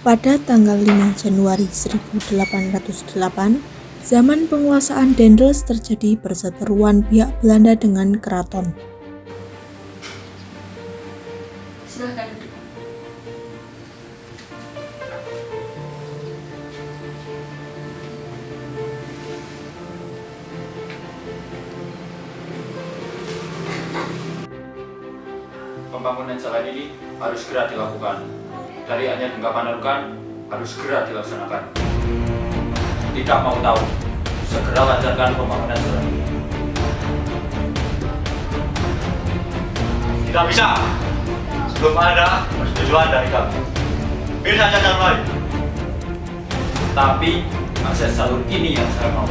Pada tanggal 5 Januari 1808, zaman penguasaan Dendels terjadi perseteruan pihak Belanda dengan keraton. Silahkan duduk. Pembangunan jalan ini harus segera dilakukan. Dari Anyar hingga Panarukan harus segera dilaksanakan. Tidak mau tahu, segera lancarkan pembangunan jalan ini. Tidak bisa. Belum ada persetujuan dari kami. Pilih saja jalan lain. Tapi akses jalur ini yang saya mau.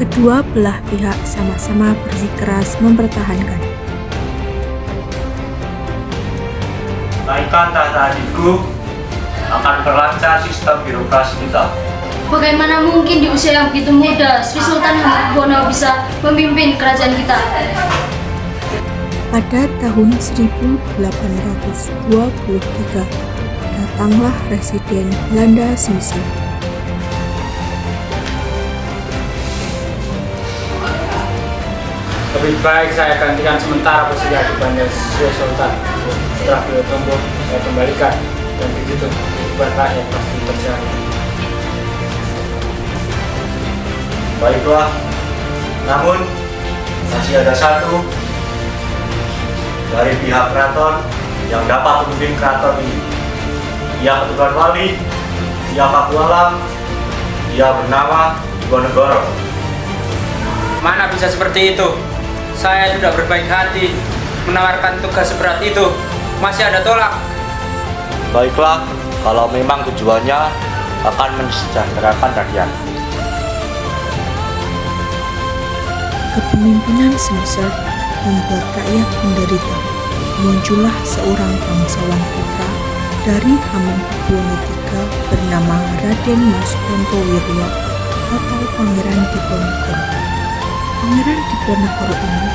Kedua belah pihak sama-sama bersikeras mempertahankan. Naikkan tahta adikku akan perlancar sistem birokrasi kita. Bagaimana mungkin di usia yang begitu muda, Sri Sultan Hamengkubuwono bisa memimpin kerajaan kita? Pada tahun 1823, datanglah residen Belanda Smyser. Lebih baik saya gantikan sementara posisi adipannya Sri Sultan. Setelah beliau tumbuh, saya kembalikan. Dan begitu, kehidupan rakyat pasti terjamin. Baiklah. Namun masih ada satu dari pihak keraton yang dapat memimpin keraton ini. Ia keturunan wali, ia pakualam, ia bernama Diponegoro. Mana bisa seperti itu? Saya sudah berbaik hati menawarkan tugas seberat itu. Masih ada tolak. Baiklah, kalau memang tujuannya akan mensejahterakan rakyat. Kepemimpinan Smyser membuat rakyat menderita. Muncullah seorang bangsawan putra dari Hamengkubuwono III bernama Raden Mas Pontowiryo atau Pangeran Diponegoro. Pangeran Diponegoro ini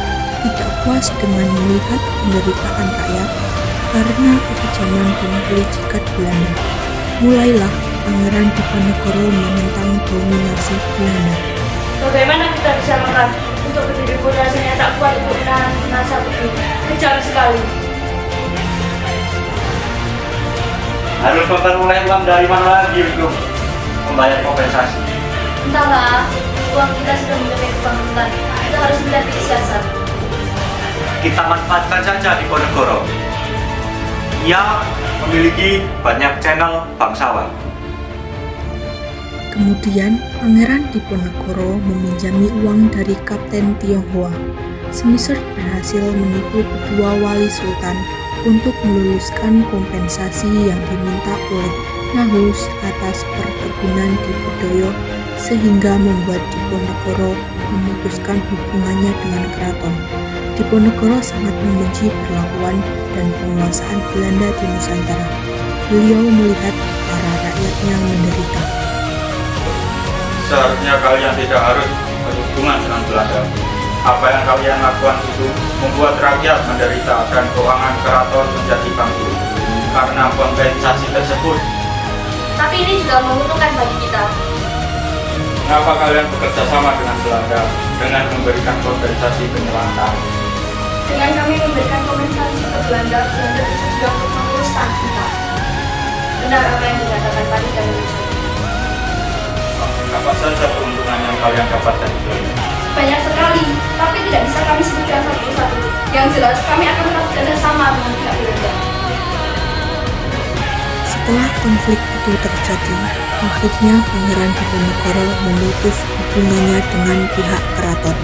tidak puas dengan melihat penderitaan rakyat karena kekejaman dan kelicikan Belanda. Mulailah Pangeran Diponegoro menentang dominasi Belanda. Bagaimana kita bisa makan untuk berdiri rasanya tak kuat untuk menahan masa begini? Kejam sekali. Harus memperoleh uang dari mana lagi untuk membayar kompensasi? Entahlah, uang kita sudah mencapai kebangkitan. Kita harus melihat siasat. Kita manfaatkan saja Diponegoro. Ia memiliki banyak channel bangsawan. Kemudian Pangeran Diponegoro meminjami uang dari Kapten Tionghoa. Smyser berhasil menipu kedua wali sultan untuk meluluskan kompensasi yang diminta oleh Nahus atas perkebunan di Bedoyo, sehingga membuat Diponegoro memutuskan hubungannya dengan keraton. Diponegoro sangat membenci perlakuan dan penguasaan Belanda di Nusantara. Beliau melihat para rakyatnya menderita. Seharusnya kalian tidak harus berhubungan dengan Belanda. Apa yang kalian lakukan itu membuat rakyat menderita dan keuangan keraton menjadi bangkrut karena kompensasi tersebut. Tapi ini juga menguntungkan bagi kita. Mengapa kalian bekerja sama dengan Belanda dengan memberikan kompensasi penyelamatan? Dengan kami memberikan kompensasi ke Belanda, Belanda bersedia untuk mengurus tanah kita. Benar apa yang dikatakan Padi dan Lucu. Apa saja keuntungan yang kalian dapatkan di Belanda? Banyak sekali, tapi tidak bisa kami sebutkan satu-satu. Yang jelas, kami akan tetap kerjasama dengan pihak Belanda. Setelah konflik itu terjadi, akhirnya Pangeran Diponegoro memutus hubungannya dengan pihak keraton.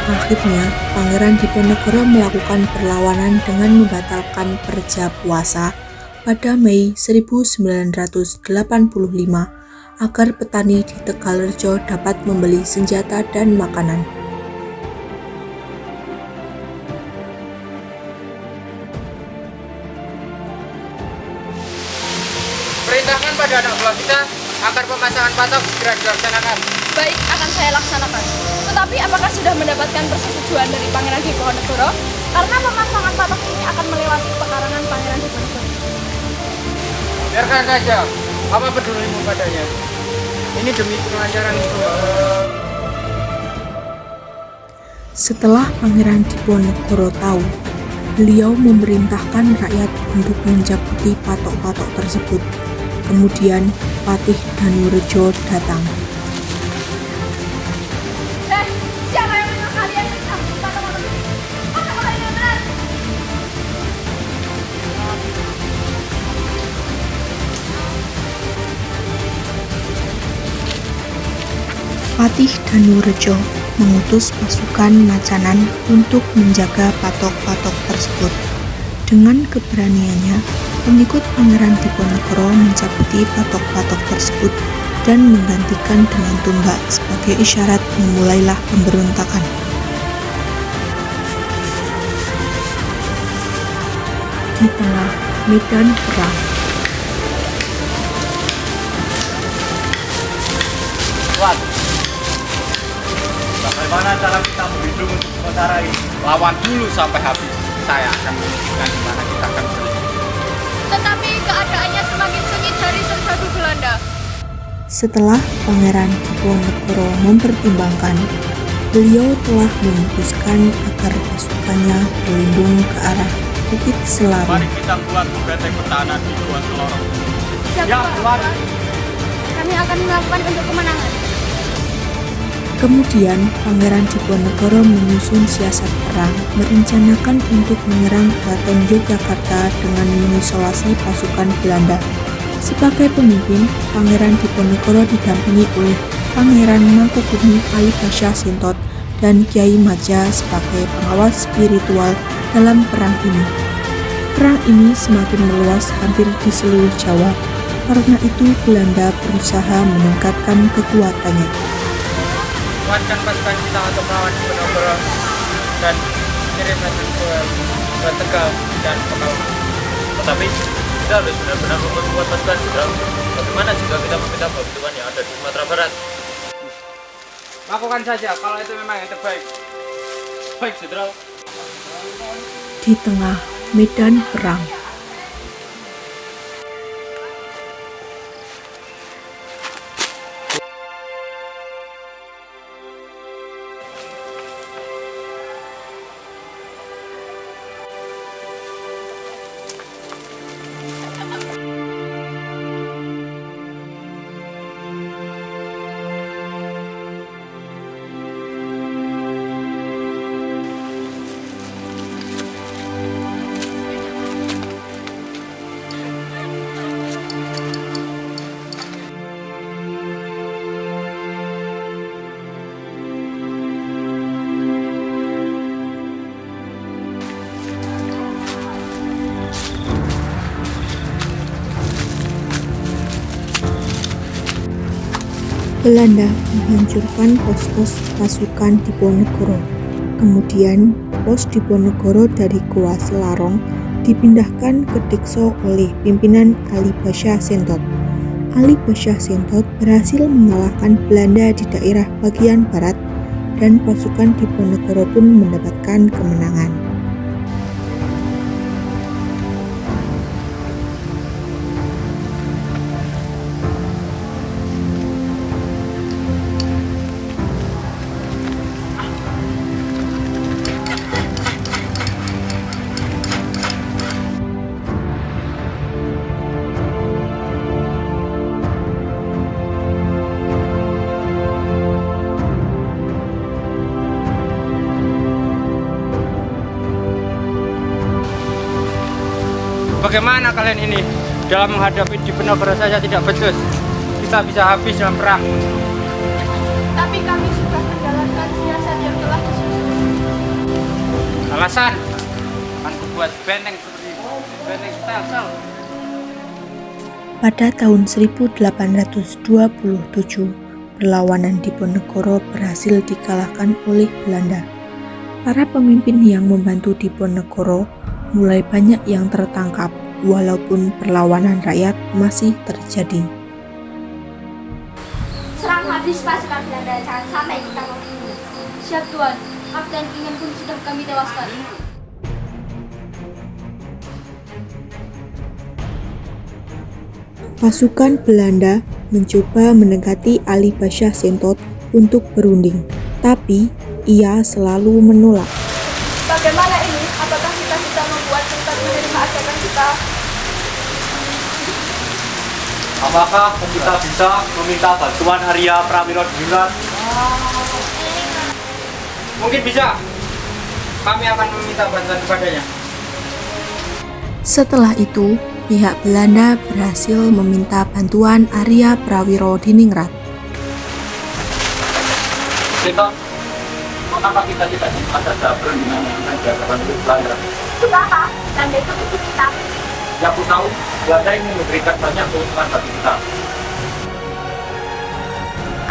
Akhirnya, Pangeran Diponegoro melakukan perlawanan dengan membatalkan Perja Puasa pada Mei 1985 agar petani di Tegalrejo dapat membeli senjata dan makanan. Perintahkan pada anak buah kita agar pemasangan patok segera dilaksanakan. Baik, akan saya laksanakan. Tetapi apakah sudah mendapatkan persetujuan dari Pangeran Diponegoro? Karena pemasangan patok ini akan melewati pekarangan Pangeran Diponegoro. Biarkan saja. Apa pedulimu padanya? Ini demi kelancaran itu. Setelah Pangeran Diponegoro tahu, beliau memerintahkan rakyat untuk mencabuti patok-patok tersebut. Kemudian Patih Danurejo datang. Siapa yang menyuruh kalian mencabut patok-patok ini? Patok-patok ini benar. Patih Danurejo mengutus pasukan Macanan untuk menjaga patok-patok tersebut. Dengan keberaniannya, pengikut Pangeran Diponegoro mencabuti patok-patok tersebut dan menggantikan dengan tombak sebagai isyarat memulailah pemberontakan. Di tengah medan perang, Tuan, bagaimana cara kita berlindung untuk sementara ini? Lawan dulu sampai habis. Saya akan menunjukkan di mana kita akan berlindung. Tetapi keadaannya semakin sengit dari serbu Belanda. setelah Pangeran Diponegoro mempertimbangkan, beliau telah memutuskan agar pasukannya berlindung ke arah Bukit Selaru. Mari kita buat benteng pertahanan di dua lorong. Ya, Tuan. Kami akan melakukan untuk kemenangan. Kemudian Pangeran Diponegoro menyusun siasat perang, merencanakan untuk menyerang Keraton Yogyakarta dengan mengisolasi pasukan Belanda. Sebagai pemimpin, Pangeran Diponegoro didampingi oleh Pangeran Mangkubumi Ali Pasha Sintot dan Kiai Maja sebagai pengawas spiritual dalam perang ini. Perang ini semakin meluas hampir di seluruh Jawa. Karena itu Belanda berusaha meningkatkan kekuatannya. Kuatkan pasukan kita untuk melawan Diponegoro dan kirim pasukan ke Tegal dan Pekalongan. Tetapi kita harus benar-benar memperkuat pasukan Jenderal. Bagaimana jika kita meminta bantuan yang ada di Sumatera Barat? Lakukan saja kalau itu memang yang terbaik. Baik, Jenderal. Di tengah medan perang, Belanda menghancurkan pos-pos pasukan Diponegoro. Kemudian, pos Diponegoro dari Goa Selarong dipindahkan ke Dikso oleh pimpinan Ali Pasha Sintot. Ali Pasha Sintot berhasil mengalahkan Belanda di daerah bagian barat dan pasukan Diponegoro pun mendapatkan kemenangan. Bagaimana kalian ini? Dalam menghadapi Diponegoro saja tidak becus. Kita bisa habis dalam perang. Tapi kami sudah menjalankan siasat yang telah disusun. Alasan? Akan kubuat benteng seperti ini. Benteng stelsel. Pada tahun 1827, perlawanan Diponegoro berhasil dikalahkan oleh Belanda. Para pemimpin yang membantu Diponegoro mulai banyak yang tertangkap, walaupun perlawanan rakyat masih terjadi. habis pasukan Belanda, jangan sampai kita membunuh. Siap Tuan, Kapten Ingen pun sudah kami tewaskan. Pasukan Belanda mencoba mendekati Ali Pasha Sentot untuk berunding, tapi ia selalu menolak. Bagaimana ini? Apakah kita bisa membuat Sentot menerima ajakan kita? Apakah kita bisa meminta bantuan Arya Prawiro Diningrat? Mungkin bisa. Kami akan meminta bantuan kepadanya. Setelah itu, pihak Belanda berhasil meminta bantuan Arya Prawiro Diningrat. Sentot, mengapa kita tidak cepat saja berunding dengan jabatan Belanda? Itu apa? Belanda itu musuh kita. Ya aku tahu, Belanda ini memberikan banyak keuntungan bagi kita.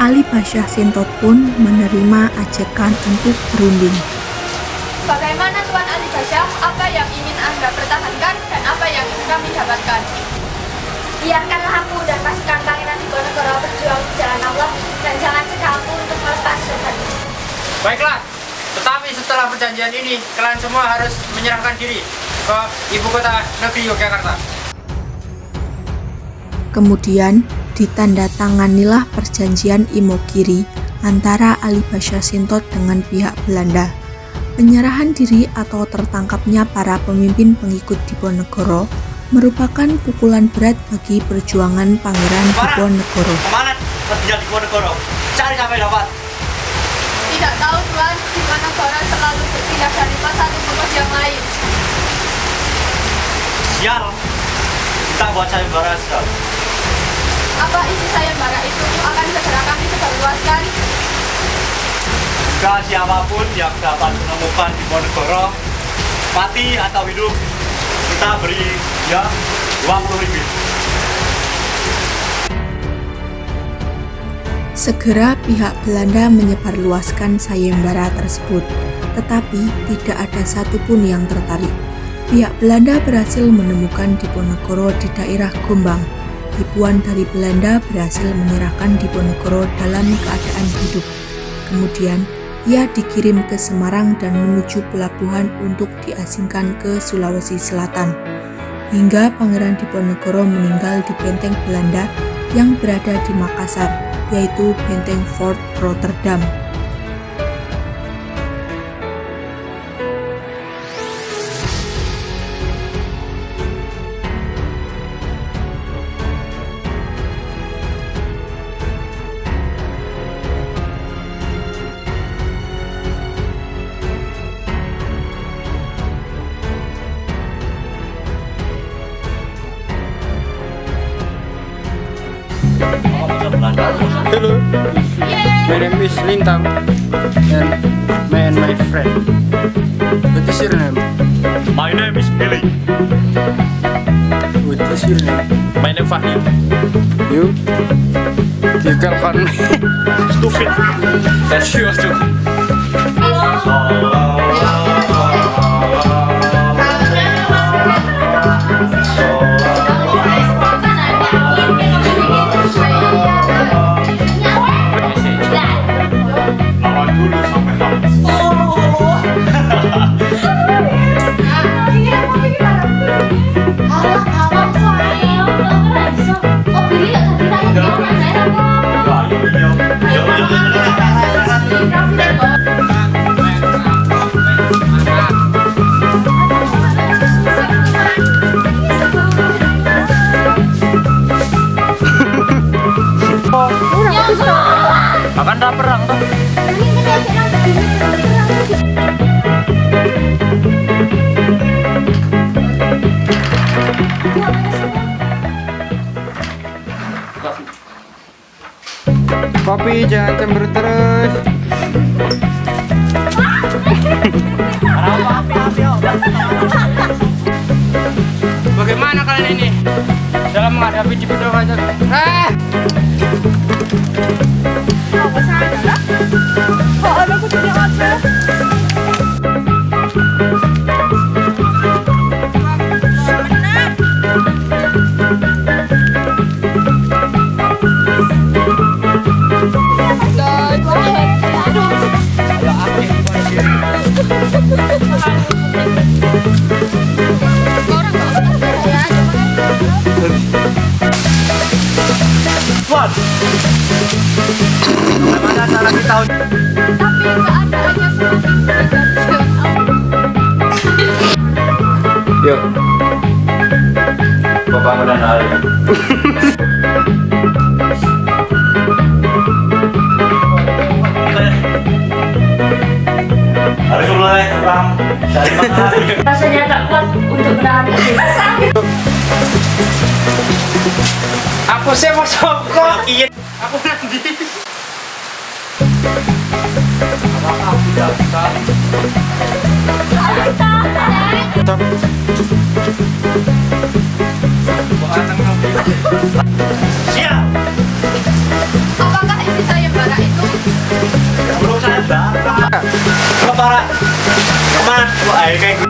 Ali Pasha Sentot pun menerima ajakan untuk berunding. Bagaimana Tuan Ali Pasha? Apa yang ingin Anda pertahankan dan apa yang ingin kami dapatkan? Biarkanlah aku dan pasukan Pangeran Diponegoro berjuang di jalan Allah dan jangan cegah aku untuk melepas surga. Baiklah, tetapi setelah perjanjian ini, kalian semua harus menyerahkan diri ke ibu kota negeri Yogyakarta. Kemudian ditandatanganilah perjanjian Imogiri antara Ali Pasha Sentot dengan pihak Belanda. Penyerahan diri atau tertangkapnya para pemimpin pengikut Diponegoro merupakan pukulan berat bagi perjuangan Pangeran Diponegoro. Kemana perginya Diponegoro? Cari sampai dapat. Tidak tahu Tuan, Diponegoro selalu berpindah dari satu ke pos yang lain. Sial, kita buat sayembara saja. Apa isi sayembara itu akan segera kami sebarluaskan? Jika siapapun yang dapat menemukan Diponegoro, mati atau hidup, kita beri dia 20 ribu. Segera pihak Belanda menyebarluaskan sayembara tersebut, tetapi tidak ada satupun yang tertarik. Pihak Belanda berhasil menemukan Diponegoro di daerah Gombang. Ribuan dari Belanda berhasil menyerahkan Diponegoro dalam keadaan hidup. Kemudian, ia dikirim ke Semarang dan menuju pelabuhan untuk diasingkan ke Sulawesi Selatan. Hingga Pangeran Diponegoro meninggal di benteng Belanda yang berada di Makassar, yaitu Benteng Fort Rotterdam. Hello, my name is Lintang and my friend. What is your name? My name is Billy. What is your name? My name Fahri. You? You can call me. Stupid. That's you too. Lawan dulu sampai habis. Akan ada perang tuh. Kopi jangan cemberut terus. Bagaimana kalian ini dalam menghadapi Diponegoro? Kok ada kucing aja? One. Bagaimana cara kita Tapi keadaannya semakin tidak. Yuk. Pembangunan hari. harus mulai orang dari mana? Rasanya tak kuat untuk menahan diri. Aku sih mau sokok. Iya. Aku nanti. Apakah tidak bisa? Siap. Apakah ini sayembara itu? Belum saya datang. Kepala. Kemana? Wah, kayak